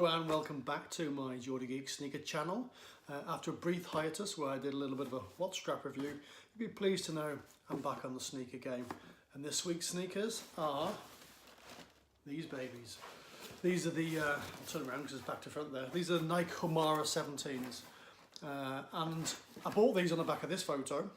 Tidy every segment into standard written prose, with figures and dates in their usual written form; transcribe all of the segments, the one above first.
Hello and welcome back to my Geordie Geek sneaker channel. After a brief hiatus where I did a little bit of a watch strap review, you'll be pleased to know I'm back on the sneaker game. And this week's sneakers are these babies. These are the, I'll turn around because it's back to front there. These are the Nike Humara 17s. And I bought these on the back of this photo,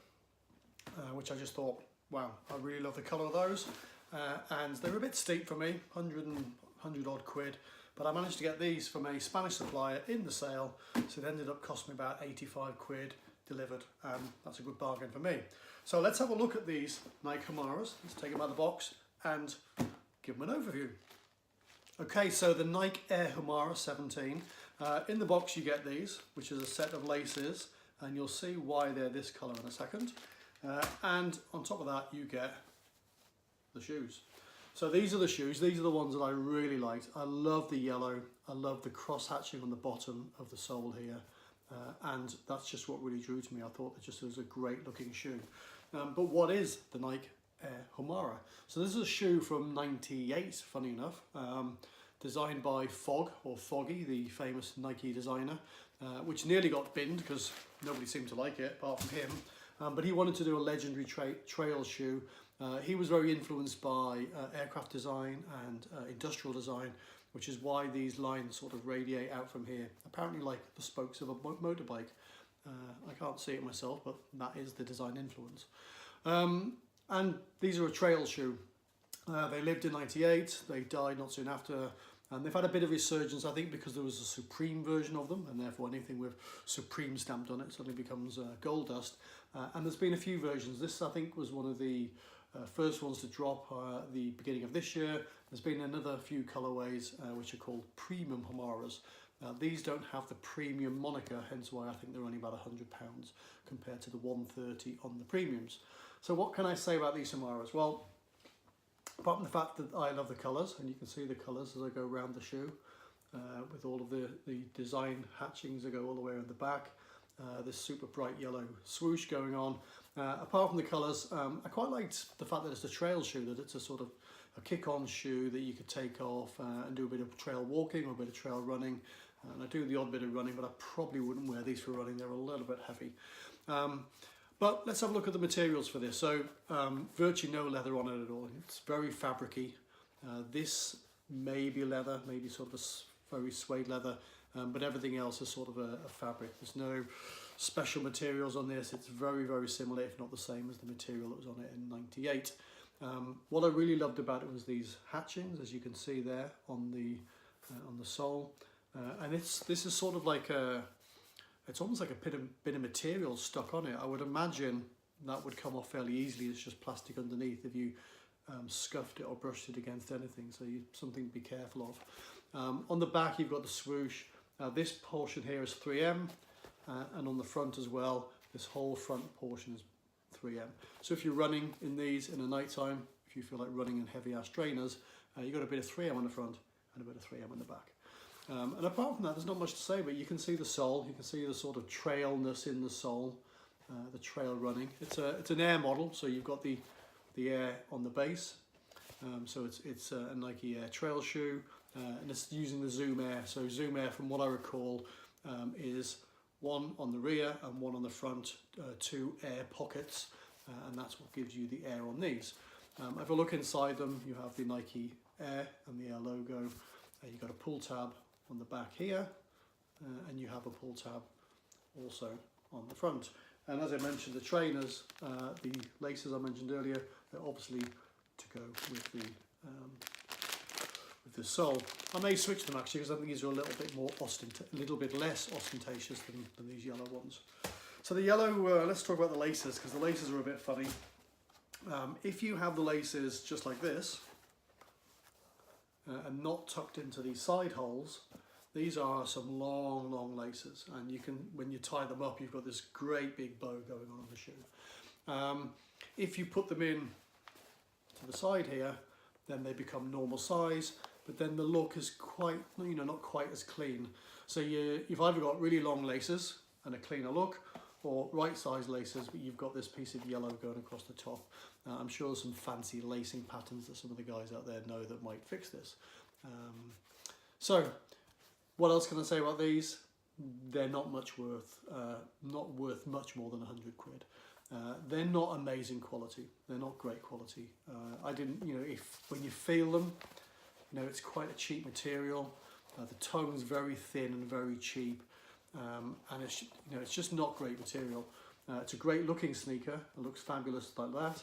which I just thought, wow, I really love the colour of those. And they were a bit steep for me, 100 odd quid. But I managed to get these from a Spanish supplier in the sale, so it ended up costing me about 85 quid delivered, and that's a good bargain for me. So let's have a look at these Nike Humaras. Let's take them out of the box and give them an overview. Okay, so the Nike Air Humara 17. In the box you get these, which is a set of laces, and you'll see why they're this colour in a second. And on top of that you get the shoes. So these are the shoes, these are the ones that I really liked. I love the yellow, I love the cross hatching on the bottom of the sole here, and that's just what really drew to me. I thought it just was a great looking shoe. But what is the Nike Air Humara? So this is a shoe from '98, funny enough, designed by Foggy, the famous Nike designer, which nearly got binned because nobody seemed to like it apart from him. But he wanted to do a legendary trail shoe. He was very influenced by aircraft design and industrial design, which is why these lines sort of radiate out from here, apparently like the spokes of a motorbike. I can't see it myself, but that is the design influence. And these are a trail shoe. They lived in '98, they died not soon after, and they've had a bit of resurgence, I think, because there was a Supreme version of them, and therefore anything with Supreme stamped on it suddenly becomes gold dust. And there's been a few versions. This, I think, was one of the first ones to drop the beginning of this year. There's been another few colorways which are called premium Humaras. These don't have the premium moniker, hence why I think they're only about £100 compared to the 130 on the premiums. So what can I say about these Humaras? Well, apart from the fact that I love the colours, and you can see the colours as I go around the shoe, with all of the design hatchings that go all the way around the back, this super bright yellow swoosh going on. Apart from the colours, I quite liked the fact that it's a trail shoe, that it's a sort of a kick-on shoe that you could take off and do a bit of trail walking or a bit of trail running. And I do the odd bit of running, but I probably wouldn't wear these for running. They're a little bit heavy. But let's have a look at the materials for this. So virtually no leather on it at all. It's very fabricy. This may be leather, maybe sort of a very suede leather, but everything else is sort of a fabric. There's no special materials on this. It's very, very similar, if not the same as the material that was on it in '98. What I really loved about it was these hatchings, as you can see there on the sole. And this is sort of like it's almost like a bit of material stuck on it. I would imagine that would come off fairly easily. It's just plastic underneath if you scuffed it or brushed it against anything, so something to be careful of. On the back you've got the swoosh. This portion here is 3M, and on the front as well, this whole front portion is 3M. So if you're running in these in the night time, if you feel like running in heavy ass trainers, you've got a bit of 3M on the front and a bit of 3M on the back. And apart from that, there's not much to say, but you can see the sole, you can see the sort of trailness in the sole, the trail running. It's an Air model, so you've got the Air on the base. So it's a Nike Air trail shoe, and it's using the Zoom Air. So Zoom Air, from what I recall, is one on the rear and one on the front, two air pockets, and that's what gives you the air on these. If I look inside them, you have the Nike Air and the Air logo. You've got a pull tab on the back here, and you have a pull tab also on the front. And as I mentioned, the trainers, the laces I mentioned earlier, they're obviously to go with the sole. I may switch them actually, because I think these are a little bit less ostentatious than these yellow ones. So the yellow, let's talk about the laces, because the laces are a bit funny. If you have the laces just like this, and not tucked into these side holes, these are some long laces, and you can, when you tie them up, you've got this great big bow going on the shoe. If you put them in to the side here, then they become normal size, but then the look is quite, not quite as clean. So you've either got really long laces and a cleaner look, or right size laces, but you've got this piece of yellow going across the top. I'm sure there's some fancy lacing patterns that some of the guys out there know that might fix this. So What else can I say about these? They're not much worth, not worth much more than 100 quid. They're not amazing quality. They're not great quality. I didn't, you know, when you feel them, you know, it's quite a cheap material. The tone's very thin and very cheap, and it's, you know, it's just not great material. It's a great looking sneaker. It looks fabulous like that.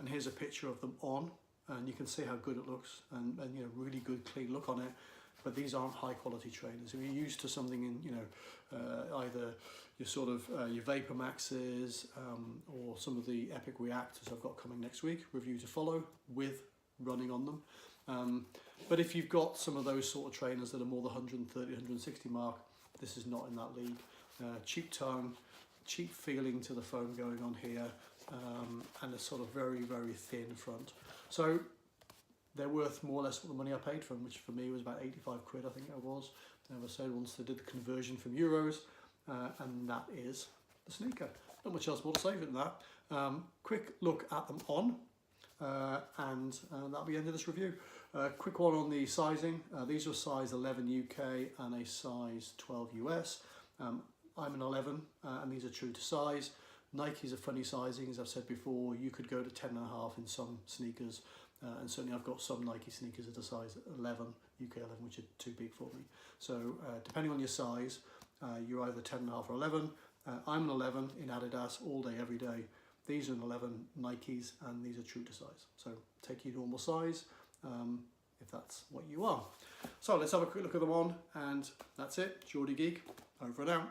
And here's a picture of them on, and you can see how good it looks, and you know, really good clean look on it. But these aren't high quality trainers. If you're used to something in, you know, either your sort of your Vapor Maxes or some of the Epic Reactors I've got coming next week, review to follow with running on them. But if you've got some of those sort of trainers that are more the 130, 160 mark, this is not in that league. Cheap tongue, cheap feeling to the foam going on here, and a sort of very, very thin front. So they're worth more or less what the money I paid for them, which for me was about 85 quid, I think it was. I said once they did the conversion from euros, and that is the sneaker. Not much else more to say than that. Quick look at them on, and that'll be the end of this review. Quick one on the sizing. These are size 11 UK and a size 12 US. I'm an 11, and these are true to size. Nike's a funny sizing, as I've said before. You could go to 10.5 in some sneakers. And certainly I've got some Nike sneakers at a size 11, UK 11, which are too big for me. So depending on your size, you're either 10.5 or 11. I'm an 11 in Adidas all day, every day. These are an 11 Nikes, and these are true to size. So take your normal size if that's what you are. So let's have a quick look at them on, and that's it. Geordie Geek, over and out.